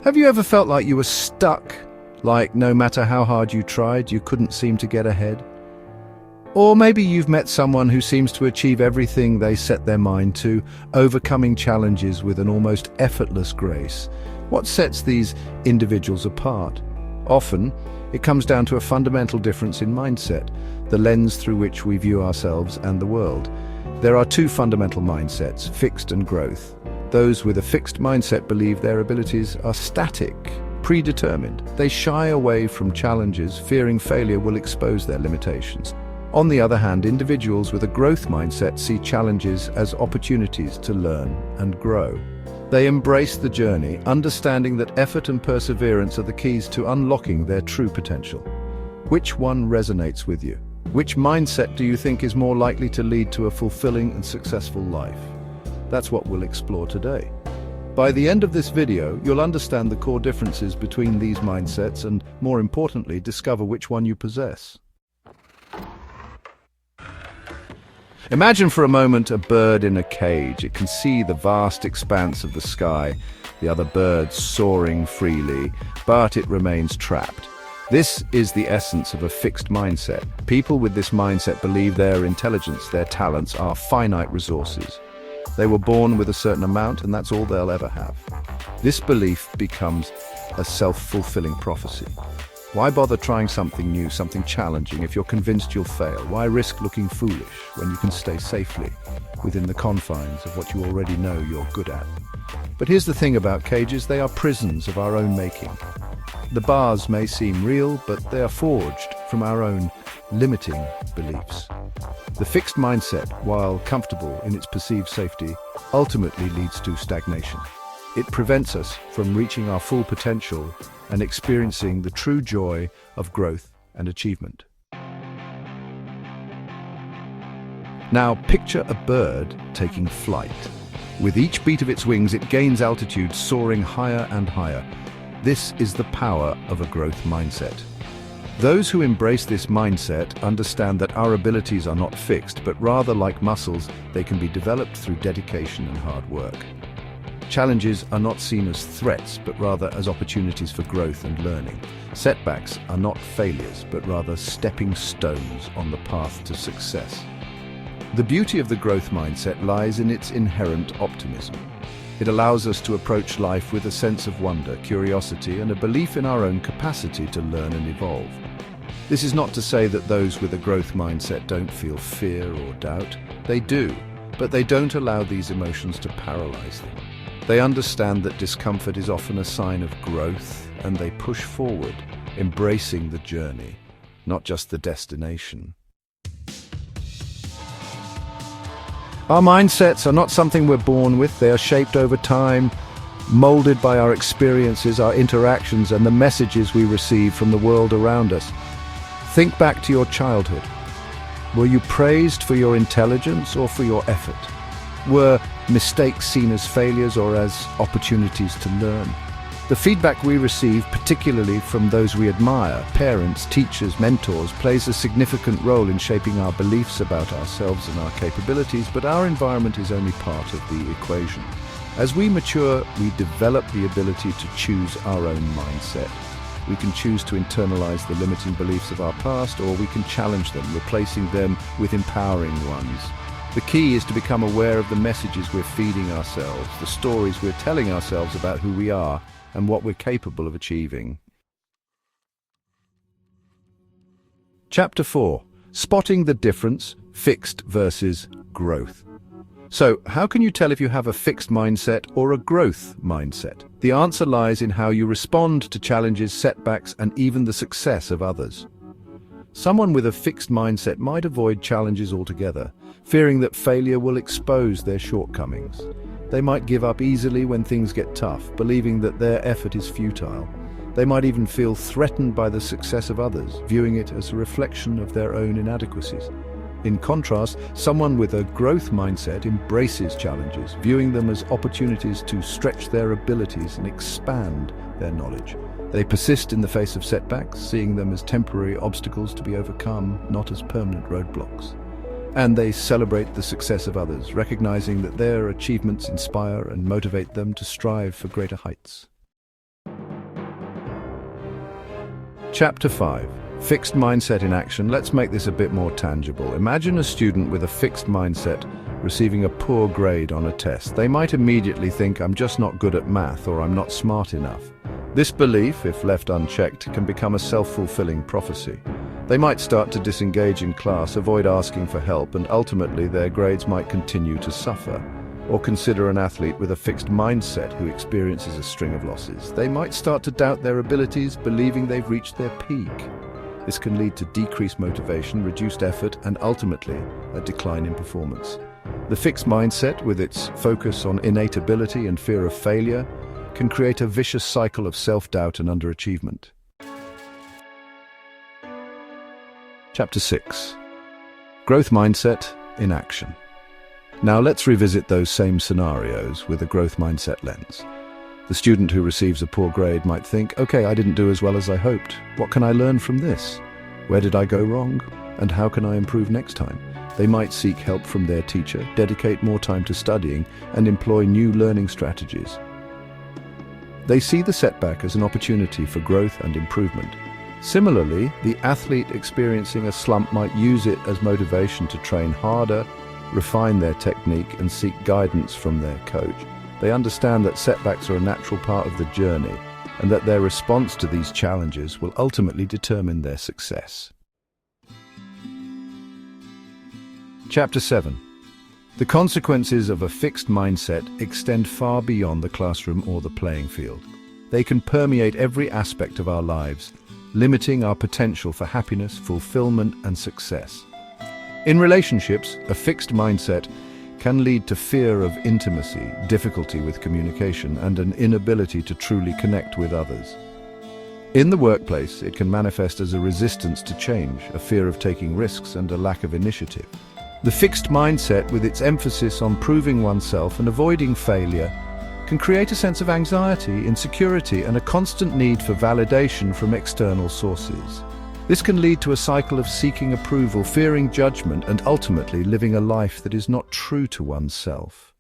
Have you ever felt like you were stuck? Like no matter how hard you tried, you couldn't seem to get ahead? Or maybe you've met someone who seems to achieve everything they set their mind to, overcoming challenges with an almost effortless grace. What sets these individuals apart? Often, it comes down to a fundamental difference in mindset, the lens through which we view ourselves and the world. There are two fundamental mindsets, fixed and growth. Those with a fixed mindset believe their abilities are static, predetermined. They shy away from challenges, fearing failure will expose their limitations. On the other hand, individuals with a growth mindset see challenges as opportunities to learn and grow. They embrace the journey, understanding that effort and perseverance are the keys to unlocking their true potential. Which one resonates with you? Which mindset do you think is more likely to lead to a fulfilling and successful life? That's what we'll explore today. By the end of this video, you'll understand the core differences between these mindsets and, more importantly, discover which one you possess. Imagine for a moment a bird in a cage. It can see the vast expanse of the sky, the other birds soaring freely, but it remains trapped. This is the essence of a fixed mindset. People with this mindset believe their intelligence, their talents are finite resources. They were born with a certain amount and that's all they'll ever have. This belief becomes a self-fulfilling prophecy. Why bother trying something new, something challenging, if you're convinced you'll fail? Why risk looking foolish when you can stay safely within the confines of what you already know you're good at? But here's the thing about cages, they are prisons of our own making. The bars may seem real, but they are forged from our own limiting beliefs. The fixed mindset, while comfortable in its perceived safety, ultimately leads to stagnation. It prevents us from reaching our full potential and experiencing the true joy of growth and achievement. Now picture a bird taking flight. With each beat of its wings, it gains altitude, soaring higher and higher. This is the power of a growth mindset. Those who embrace this mindset understand that our abilities are not fixed, but rather like muscles, they can be developed through dedication and hard work. Challenges are not seen as threats, but rather as opportunities for growth and learning. Setbacks are not failures, but rather stepping stones on the path to success. The beauty of the growth mindset lies in its inherent optimism. It allows us to approach life with a sense of wonder, curiosity, and a belief in our own capacity to learn and evolve. This is not to say that those with a growth mindset don't feel fear or doubt. They do, but they don't allow these emotions to paralyze them. They understand that discomfort is often a sign of growth, and they push forward, embracing the journey, not just the destination. Our mindsets are not something we're born with. They are shaped over time, molded by our experiences, our interactions, and the messages we receive from the world around us. Think back to your childhood. Were you praised for your intelligence or for your effort? Were mistakes seen as failures or as opportunities to learn? The feedback we receive, particularly from those we admire, parents, teachers, mentors, plays a significant role in shaping our beliefs about ourselves and our capabilities, but our environment is only part of the equation. As we mature, we develop the ability to choose our own mindset. We can choose to internalize the limiting beliefs of our past, or we can challenge them, replacing them with empowering ones. The key is to become aware of the messages we're feeding ourselves, the stories we're telling ourselves about who we are and what we're capable of achieving. Chapter 4. Spotting the difference, fixed versus growth. So, how can you tell if you have a fixed mindset or a growth mindset? The answer lies in how you respond to challenges, setbacks, and even the success of others. Someone with a fixed mindset might avoid challenges altogether, fearing that failure will expose their shortcomings. They might give up easily when things get tough, believing that their effort is futile. They might even feel threatened by the success of others, viewing it as a reflection of their own inadequacies. In contrast, someone with a growth mindset embraces challenges, viewing them as opportunities to stretch their abilities and expand their knowledge. They persist in the face of setbacks, seeing them as temporary obstacles to be overcome, not as permanent roadblocks. And they celebrate the success of others, recognizing that their achievements inspire and motivate them to strive for greater heights. Chapter 5. Fixed mindset in action. Let's make this a bit more tangible. Imagine a student with a fixed mindset receiving a poor grade on a test. They might immediately think, I'm just not good at math, or I'm not smart enough. This belief, if left unchecked, can become a self-fulfilling prophecy. They might start to disengage in class, avoid asking for help, and ultimately their grades might continue to suffer. Or consider an athlete with a fixed mindset who experiences a string of losses. They might start to doubt their abilities, believing they've reached their peak. This can lead to decreased motivation, reduced effort, and ultimately a decline in performance. The fixed mindset, with its focus on innate ability and fear of failure, can create a vicious cycle of self-doubt and underachievement. Chapter 6. Growth mindset in action. Now let's revisit those same scenarios with a growth mindset lens. The student who receives a poor grade might think, okay, I didn't do as well as I hoped. What can I learn from this? Where did I go wrong? And how can I improve next time? They might seek help from their teacher, dedicate more time to studying, and employ new learning strategies. They see the setback as an opportunity for growth and improvement. Similarly, the athlete experiencing a slump might use it as motivation to train harder, refine their technique, and seek guidance from their coach. They understand that setbacks are a natural part of the journey, and that their response to these challenges will ultimately determine their success. Chapter 7. The consequences of a fixed mindset extend far beyond the classroom or the playing field. They can permeate every aspect of our lives, limiting our potential for happiness, fulfillment, and success. In relationships, a fixed mindset can lead to fear of intimacy, difficulty with communication, and an inability to truly connect with others. In the workplace, it can manifest as a resistance to change, a fear of taking risks, and a lack of initiative. The fixed mindset, with its emphasis on proving oneself and avoiding failure, can create a sense of anxiety, insecurity, and a constant need for validation from external sources. This can lead to a cycle of seeking approval, fearing judgment, and ultimately living a life that is not true to oneself.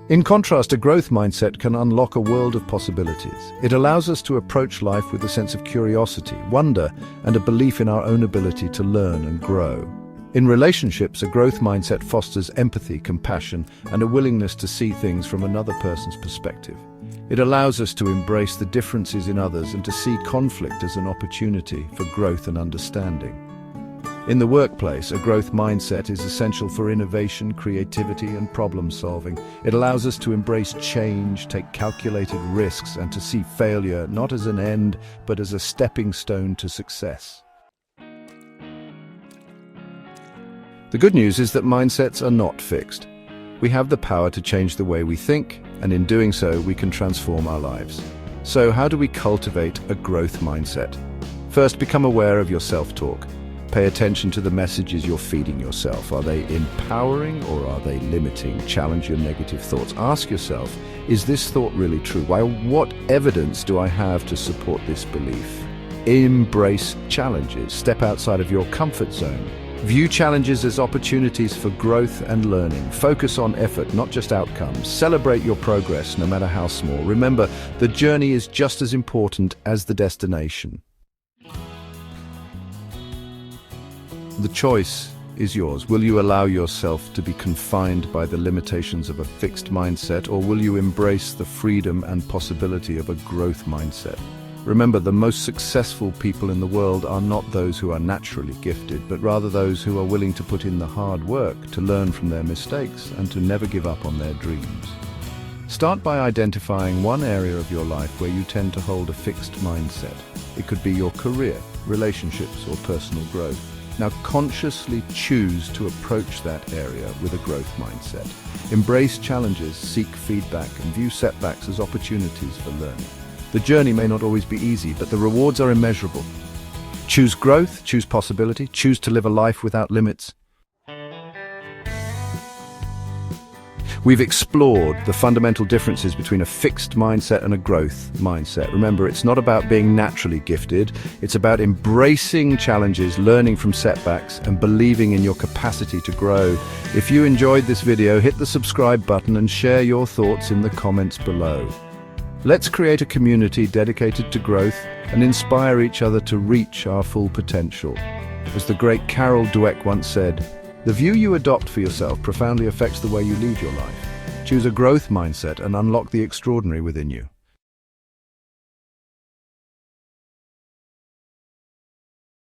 In contrast, a growth mindset can unlock a world of possibilities. It allows us to approach life with a sense of curiosity, wonder, and a belief in our own ability to learn and grow. In relationships, a growth mindset fosters empathy, compassion, and a willingness to see things from another person's perspective. It allows us to embrace the differences in others and to see conflict as an opportunity for growth and understanding. In the workplace, a growth mindset is essential for innovation, creativity, and problem-solving. It allows us to embrace change, take calculated risks, and to see failure not as an end, but as a stepping stone to success. The good news is that mindsets are not fixed. We have the power to change the way we think, and in doing so, we can transform our lives. So how do we cultivate a growth mindset? First, become aware of your self-talk. Pay attention to the messages you're feeding yourself. Are they empowering or are they limiting? Challenge your negative thoughts. Ask yourself, is this thought really true? What evidence do I have to support this belief? Embrace challenges. Step outside of your comfort zone. View challenges as opportunities for growth and learning. Focus on effort, not just outcomes. Celebrate your progress, no matter how small. Remember, the journey is just as important as the destination. The choice is yours. Will you allow yourself to be confined by the limitations of a fixed mindset, or will you embrace the freedom and possibility of a growth mindset? Remember, the most successful people in the world are not those who are naturally gifted, but rather those who are willing to put in the hard work, to learn from their mistakes, and to never give up on their dreams. Start by identifying one area of your life where you tend to hold a fixed mindset. It could be your career, relationships, or personal growth. Now consciously choose to approach that area with a growth mindset. Embrace challenges, seek feedback, and view setbacks as opportunities for learning. The journey may not always be easy, but the rewards are immeasurable. Choose growth, choose possibility, choose to live a life without limits. We've explored the fundamental differences between a fixed mindset and a growth mindset. Remember, it's not about being naturally gifted. It's about embracing challenges, learning from setbacks, and believing in your capacity to grow. If you enjoyed this video, hit the subscribe button and share your thoughts in the comments below. Let's create a community dedicated to growth and inspire each other to reach our full potential. As the great Carol Dweck once said, "The view you adopt for yourself profoundly affects the way you lead your life." Choose a growth mindset and unlock the extraordinary within you.